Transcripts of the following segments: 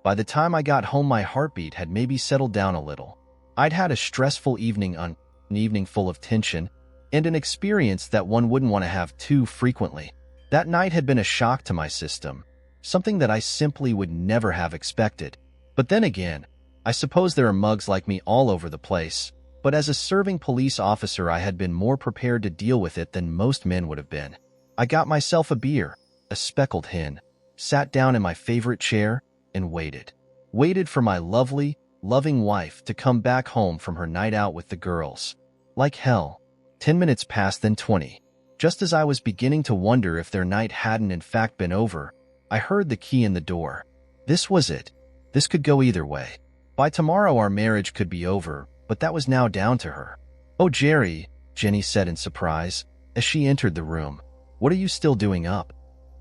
By the time I got home, my heartbeat had maybe settled down a little. I'd had a stressful evening, an evening full of tension, and an experience that one wouldn't want to have too frequently. That night had been a shock to my system, something that I simply would never have expected. But then again, I suppose there are mugs like me all over the place, but as a serving police officer, I had been more prepared to deal with it than most men would have been. I got myself a beer, a speckled hen, sat down in my favorite chair, and waited. Waited for my lovely, loving wife to come back home from her night out with the girls. Like hell. 10 minutes passed, then 20. Just as I was beginning to wonder if their night hadn't in fact been over, I heard the key in the door. This was it. This could go either way. By tomorrow our marriage could be over, but that was now down to her. "Oh, Jerry," Jenny said in surprise, as she entered the room. "What are you still doing up?"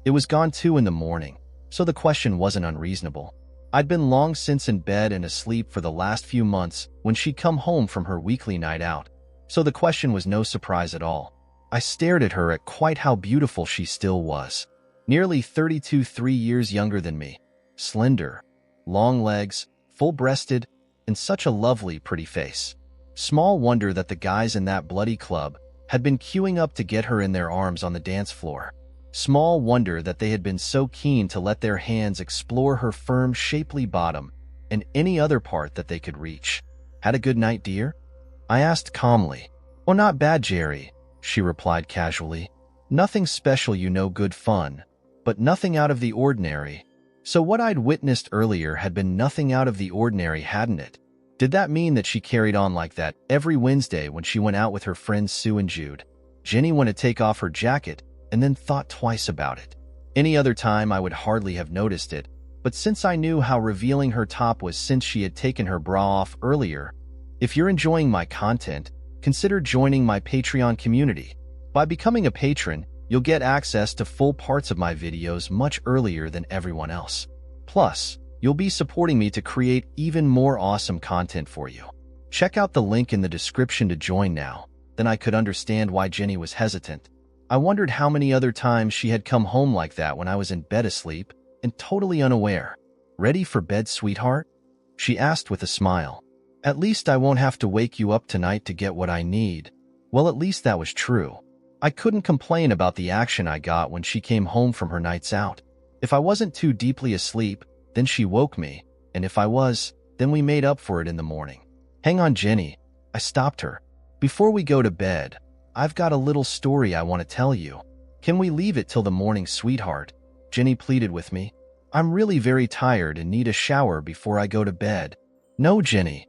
It was gone 2 in the morning, so the question wasn't unreasonable. I'd been long since in bed and asleep for the last few months when she'd come home from her weekly night out, so the question was no surprise at all. I stared at her at quite how beautiful she still was. Nearly 32, 3 years younger than me. Slender, long legs, full-breasted, and such a lovely, pretty face. Small wonder that the guys in that bloody club had been queuing up to get her in their arms on the dance floor. Small wonder that they had been so keen to let their hands explore her firm, shapely bottom and any other part that they could reach. "Had a good night, dear?" I asked calmly. "Oh, not bad, Jerry," she replied casually. "Nothing special, you know, good fun, but nothing out of the ordinary." So what I'd witnessed earlier had been nothing out of the ordinary, hadn't it? Did that mean that she carried on like that every Wednesday when she went out with her friends Sue and Jude? Jenny wanted to take off her jacket and then thought twice about it. Any other time I would hardly have noticed it, but since I knew how revealing her top was since she had taken her bra off earlier. If you're enjoying my content, consider joining my Patreon community. By becoming a patron, you'll get access to full parts of my videos much earlier than everyone else. Plus, you'll be supporting me to create even more awesome content for you. Check out the link in the description to join now. Then I could understand why Jenny was hesitant. I wondered how many other times she had come home like that when I was in bed asleep and totally unaware. "Ready for bed, sweetheart?" she asked with a smile. "At least I won't have to wake you up tonight to get what I need." Well, at least that was true. I couldn't complain about the action I got when she came home from her nights out. If I wasn't too deeply asleep, then she woke me, and if I was, then we made up for it in the morning. "Hang on, Jenny," I stopped her. "Before we go to bed, I've got a little story I want to tell you. Can we leave it till the morning, sweetheart?" Jenny pleaded with me. "I'm really very tired and need a shower before I go to bed." "No, Jenny,"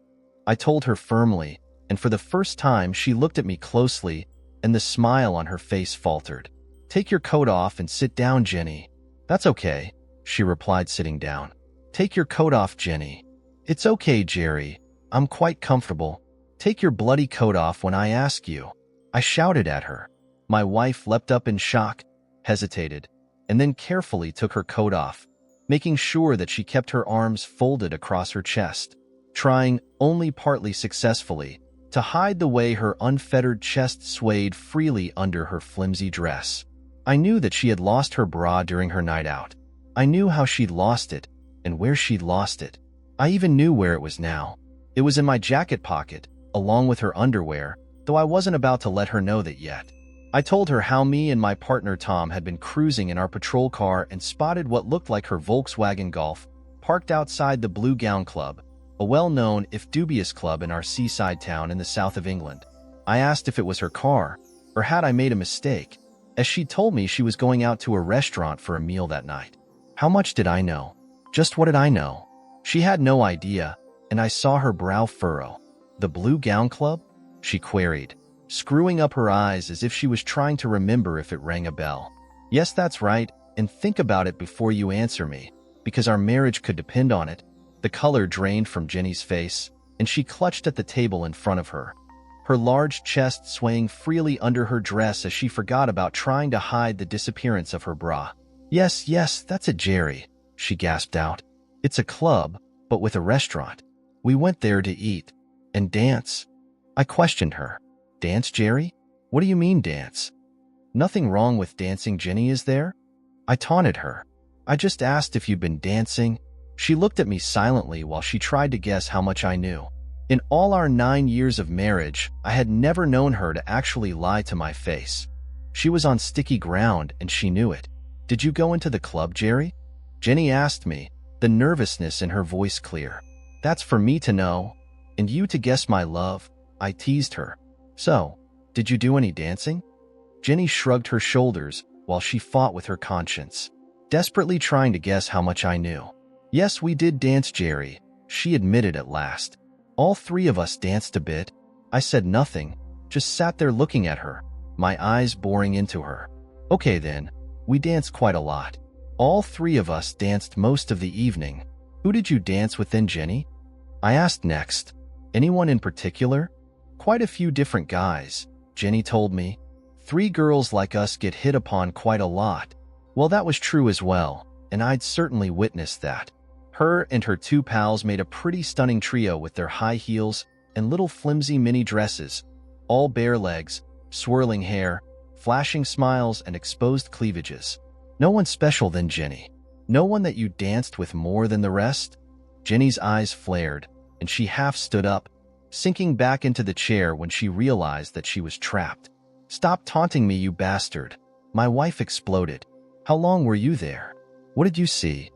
I told her firmly, and for the first time she looked at me closely, and the smile on her face faltered. "Take your coat off and sit down, Jenny." "That's okay," she replied, sitting down. "Take your coat off, Jenny." "It's okay, Jerry. I'm quite comfortable." "Take your bloody coat off when I ask you," I shouted at her. My wife leapt up in shock, hesitated, and then carefully took her coat off, making sure that she kept her arms folded across her chest, trying, only partly successfully, to hide the way her unfettered chest swayed freely under her flimsy dress. I knew that she had lost her bra during her night out. I knew how she'd lost it and where she'd lost it. I even knew where it was now. It was in my jacket pocket, along with her underwear, though I wasn't about to let her know that yet. I told her how me and my partner Tom had been cruising in our patrol car and spotted what looked like her Volkswagen Golf parked outside the Blue Gown Club, a well-known, if dubious club in our seaside town in the south of England. I asked if it was her car, or had I made a mistake, as she told me she was going out to a restaurant for a meal that night. How much did I know? Just what did I know? She had no idea, and I saw her brow furrow. "The Blue Gown Club?" she queried, screwing up her eyes as if she was trying to remember if it rang a bell. "Yes, that's right, and think about it before you answer me, because our marriage could depend on it." The color drained from Jenny's face, and she clutched at the table in front of her, her large chest swaying freely under her dress as she forgot about trying to hide the disappearance of her bra. Yes, that's it, Jerry," she gasped out. "It's a club, but with a restaurant. We went there to eat and dance." I questioned her. "Dance, Jerry? What do you mean dance?" "Nothing wrong with dancing, Jenny, is there?" I taunted her. "I just asked if you'd been dancing," She looked at me silently while she tried to guess how much I knew. In all our 9 years of marriage, I had never known her to actually lie to my face. She was on sticky ground, and she knew it. "Did you go into the club, Jerry?" Jenny asked me, the nervousness in her voice clear. "That's for me to know, and you to guess, my love," I teased her. "So, did you do any dancing?" Jenny shrugged her shoulders while she fought with her conscience, desperately trying to guess how much I knew. "Yes, we did dance, Jerry," she admitted at last. "All 3 of us danced a bit." I said nothing, just sat there looking at her, my eyes boring into her. "Okay then, we danced quite a lot. All 3 of us danced most of the evening. Who did you dance with then, Jenny?" I asked next. "Anyone in particular?" "Quite a few different guys," Jenny told me. 3 girls like us get hit upon quite a lot." Well, that was true as well, and I'd certainly witnessed that. Her and her 2 pals made a pretty stunning trio with their high heels and little flimsy mini dresses, all bare legs, swirling hair, flashing smiles, and exposed cleavages. "No one special then, Jenny? No one that you danced with more than the rest?" Jenny's eyes flared, and she half stood up, sinking back into the chair when she realized that she was trapped. "Stop taunting me, you bastard," my wife exploded. "How long were you there? What did you see?"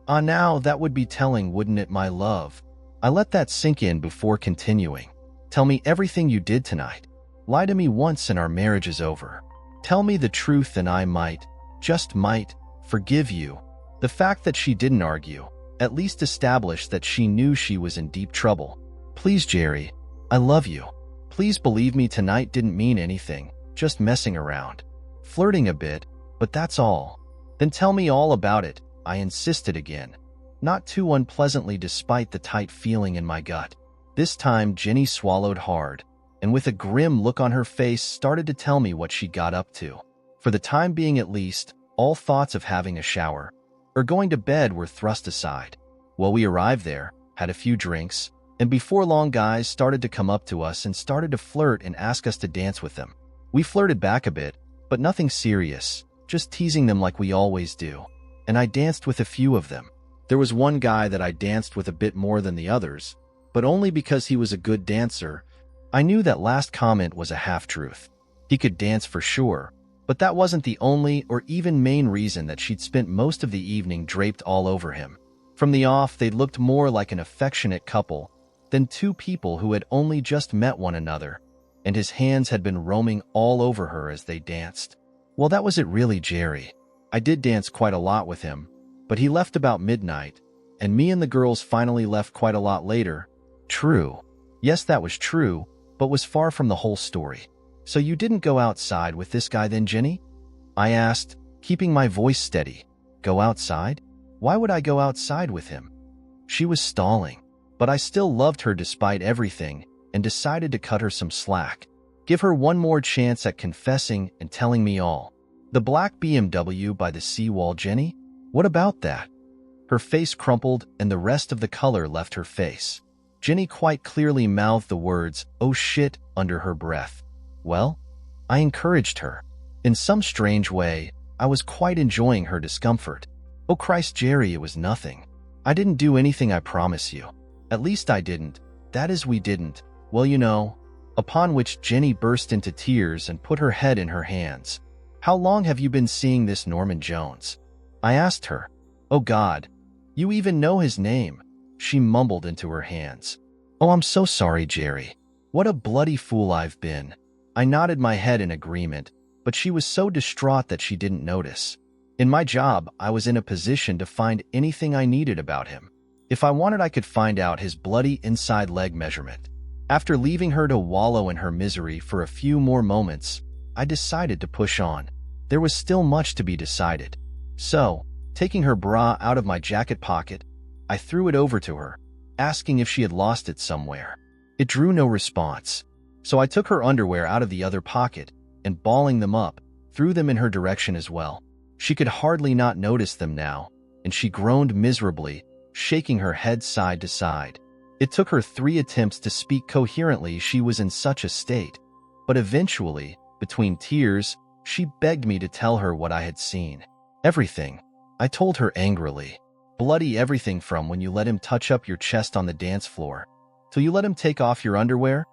Now that would be telling, wouldn't it, my love? I let that sink in before continuing. "Tell me everything you did tonight. Lie to me once and our marriage is over. Tell me the truth and I might, just might, forgive you." The fact that she didn't argue at least established that she knew she was in deep trouble. "Please, Jerry, I love you. Please believe me, tonight didn't mean anything, just messing around. Flirting a bit, but that's all." "Then tell me all about it," I insisted again, not too unpleasantly despite the tight feeling in my gut. This time Jenny swallowed hard, and with a grim look on her face started to tell me what she got up to. For the time being at least, all thoughts of having a shower or going to bed were thrust aside. Well, we arrived there, had a few drinks, and before long guys started to come up to us and started to flirt and ask us to dance with them. We flirted back a bit, but nothing serious, just teasing them like we always do. And I danced with a few of them. There was one guy that I danced with a bit more than the others, but only because he was a good dancer. I knew that last comment was a half-truth. He could dance for sure, but that wasn't the only or even main reason that she'd spent most of the evening draped all over him. From the off, they looked more like an affectionate couple than 2 people who had only just met one another, and his hands had been roaming all over her as they danced. Well, that was it really, Jerry. I did dance quite a lot with him, but he left about midnight, and me and the girls finally left quite a lot later. True. Yes, that was true, but was far from the whole story. "So you didn't go outside with this guy then, Jenny?" I asked, keeping my voice steady. "Go outside? Why would I go outside with him?" She was stalling, but I still loved her despite everything and decided to cut her some slack. Give her one more chance at confessing and telling me all. "The black BMW by the seawall, Jenny? What about that?" Her face crumpled and the rest of the color left her face. Jenny quite clearly mouthed the words, "Oh shit," under her breath. Well, I encouraged her. In some strange way, I was quite enjoying her discomfort. "Oh Christ, Jerry, it was nothing. I didn't do anything, I promise you. At least I didn't. That is, we didn't. Well, you know." Upon which Jenny burst into tears and put her head in her hands. "How long have you been seeing this Norman Jones?" I asked her. "Oh God, you even know his name," she mumbled into her hands. "Oh, I'm so sorry, Jerry. What a bloody fool I've been." I nodded my head in agreement, but she was so distraught that she didn't notice. In my job, I was in a position to find anything I needed about him. If I wanted, I could find out his bloody inside leg measurement. After leaving her to wallow in her misery for a few more moments, I decided to push on. There was still much to be decided. So, taking her bra out of my jacket pocket, I threw it over to her, asking if she had lost it somewhere. It drew no response. So I took her underwear out of the other pocket and, balling them up, threw them in her direction as well. She could hardly not notice them now, and she groaned miserably, shaking her head side to side. It took her 3 attempts to speak coherently, she was in such a state. But eventually, between tears, she begged me to tell her what I had seen. Everything. I told her angrily. Bloody everything from when you let him touch up your chest on the dance floor till you let him take off your underwear?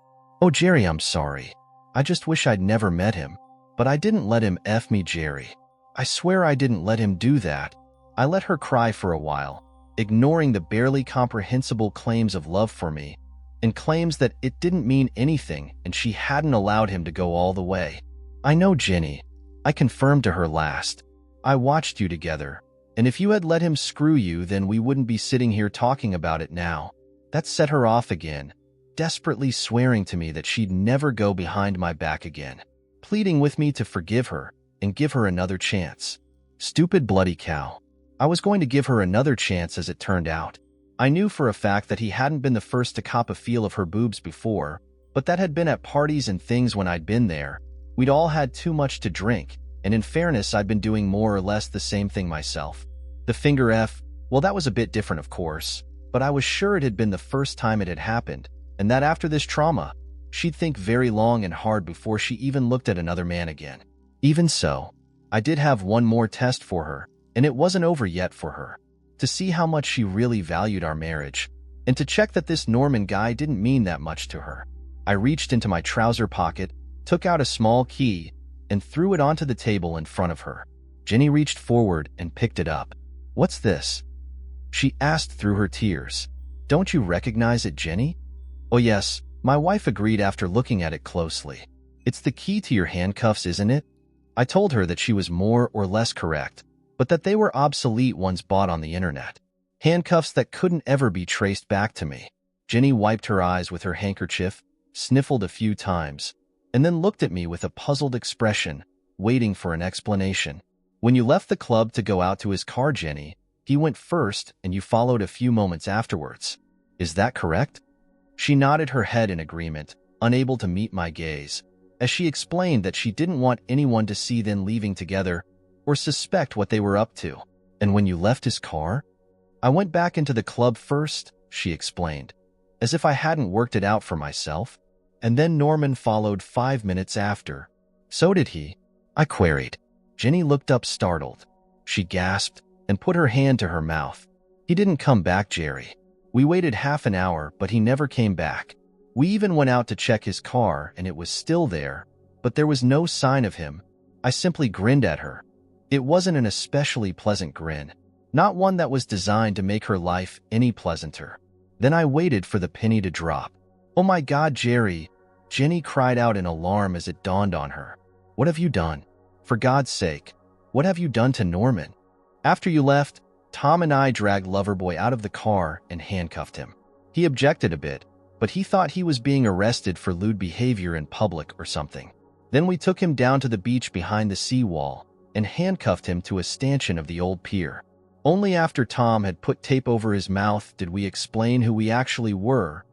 Oh, Jerry, I'm sorry. I just wish I'd never met him. But I didn't let him F me, Jerry. I swear I didn't let him do that. I let her cry for a while, ignoring the barely comprehensible claims of love for me, and claims that it didn't mean anything and she hadn't allowed him to go all the way. I know, Jenny. I confirmed to her last. I watched you together, and if you had let him screw you, then we wouldn't be sitting here talking about it now. That set her off again, desperately swearing to me that she'd never go behind my back again, pleading with me to forgive her and give her another chance. Stupid bloody cow. I was going to give her another chance as it turned out. I knew for a fact that he hadn't been the first to cop a feel of her boobs before, but that had been at parties and things when I'd been there. We'd all had too much to drink, and in fairness, I'd been doing more or less the same thing myself. The finger F, well, that was a bit different, of course, but I was sure it had been the first time it had happened, and that after this trauma, she'd think very long and hard before she even looked at another man again. Even so, I did have one more test for her, and it wasn't over yet for her. To see how much she really valued our marriage, and to check that this Norman guy didn't mean that much to her. I reached into my trouser pocket, took out a small key, and threw it onto the table in front of her. Jenny reached forward and picked it up. "What's this?" she asked through her tears. "Don't you recognize it, Jenny?" "Oh yes," my wife agreed after looking at it closely. "It's the key to your handcuffs, isn't it?" I told her that she was more or less correct, but that they were obsolete ones bought on the internet. Handcuffs that couldn't ever be traced back to me. Jenny wiped her eyes with her handkerchief, sniffled a few times, and then looked at me with a puzzled expression, waiting for an explanation. "When you left the club to go out to his car, Jenny, he went first and you followed a few moments afterwards. Is that correct?" She nodded her head in agreement, unable to meet my gaze, as she explained that she didn't want anyone to see them leaving together or suspect what they were up to. "And when you left his car?" "I went back into the club first," she explained, as if I hadn't worked it out for myself. "And then Norman followed 5 minutes after." "So did he?" I queried. Jenny looked up startled. She gasped and put her hand to her mouth. "He didn't come back, Jerry. We waited half an hour, but he never came back. We even went out to check his car and it was still there, but there was no sign of him." I simply grinned at her. It wasn't an especially pleasant grin, not one that was designed to make her life any pleasanter. Then I waited for the penny to drop. "Oh my God, Jerry!" Jenny cried out in alarm as it dawned on her. "What have you done? For God's sake, what have you done to Norman?" "After you left, Tom and I dragged Loverboy out of the car and handcuffed him. He objected a bit, but he thought he was being arrested for lewd behavior in public or something. Then we took him down to the beach behind the seawall and handcuffed him to a stanchion of the old pier. Only after Tom had put tape over his mouth did we explain who we actually were."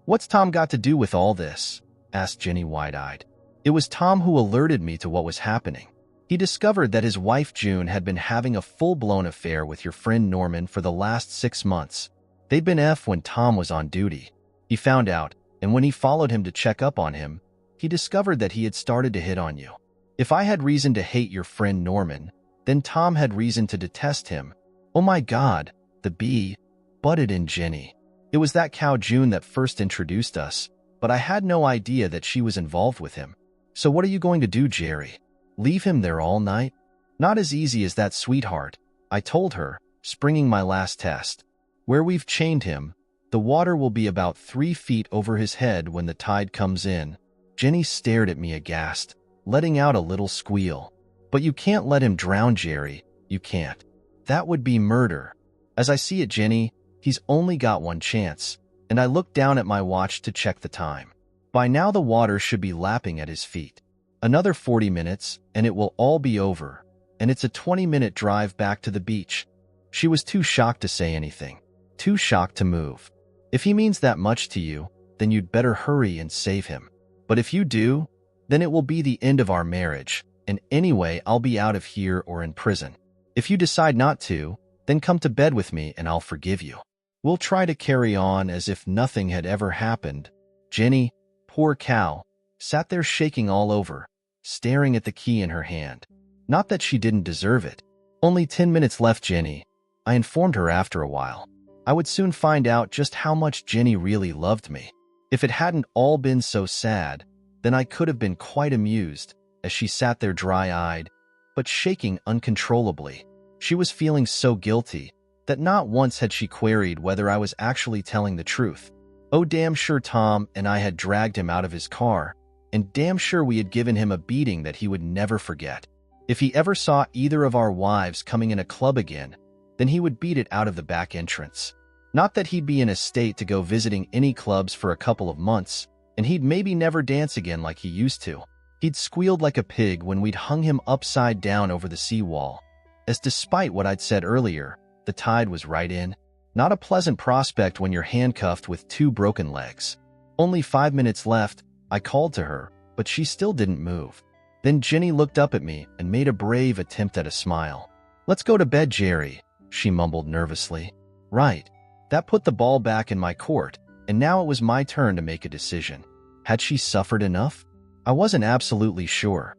"What's Tom got to do with all this?" asked Jenny wide-eyed. "It was Tom who alerted me to what was happening. He discovered that his wife June had been having a full-blown affair with your friend Norman for the last 6 months. They'd been F when Tom was on duty. He found out, and when he followed him to check up on him, he discovered that he had started to hit on you. If I had reason to hate your friend Norman, then Tom had reason to detest him." "Oh my God," the bee butted in Jenny. "It was that cow June that first introduced us, but I had no idea that she was involved with him. So what are you going to do, Jerry? Leave him there all night?" "Not as easy as that, sweetheart," I told her, springing my last test. "Where we've chained him, the water will be about 3 feet over his head when the tide comes in." Jenny stared at me aghast, letting out a little squeal. "But you can't let him drown, Jerry. You can't. That would be murder. As I see it, Jenny, he's only got one chance." And I looked down at my watch to check the time. By now the water should be lapping at his feet. Another 40 minutes, and it will all be over. And it's a 20-minute drive back to the beach. She was too shocked to say anything, too shocked to move. "If he means that much to you, then you'd better hurry and save him. But if you do, then it will be the end of our marriage, and anyway I'll be out of here or in prison. If you decide not to, then come to bed with me and I'll forgive you. We'll try to carry on as if nothing had ever happened." Jenny, poor cow, sat there shaking all over, staring at the key in her hand. Not that she didn't deserve it. "Only 10 minutes left, Jenny. I informed her after a while. I would soon find out just how much Jenny really loved me. If it hadn't all been so sad, then I could have been quite amused as she sat there dry-eyed, but shaking uncontrollably. She was feeling so guilty that not once had she queried whether I was actually telling the truth. Oh, damn sure Tom and I had dragged him out of his car, and damn sure we had given him a beating that he would never forget. If he ever saw either of our wives coming in a club again, then he would beat it out of the back entrance. Not that he'd be in a state to go visiting any clubs for a couple of months, and he'd maybe never dance again like he used to. He'd squealed like a pig when we'd hung him upside down over the seawall, as despite what I'd said earlier, the tide was right in. Not a pleasant prospect when you're handcuffed with 2 broken legs. Only 5 minutes left. I called to her, but she still didn't move. Then Jenny looked up at me and made a brave attempt at a smile. "Let's go to bed, Jerry," she mumbled nervously. Right. That put the ball back in my court, and now it was my turn to make a decision. Had she suffered enough? I wasn't absolutely sure,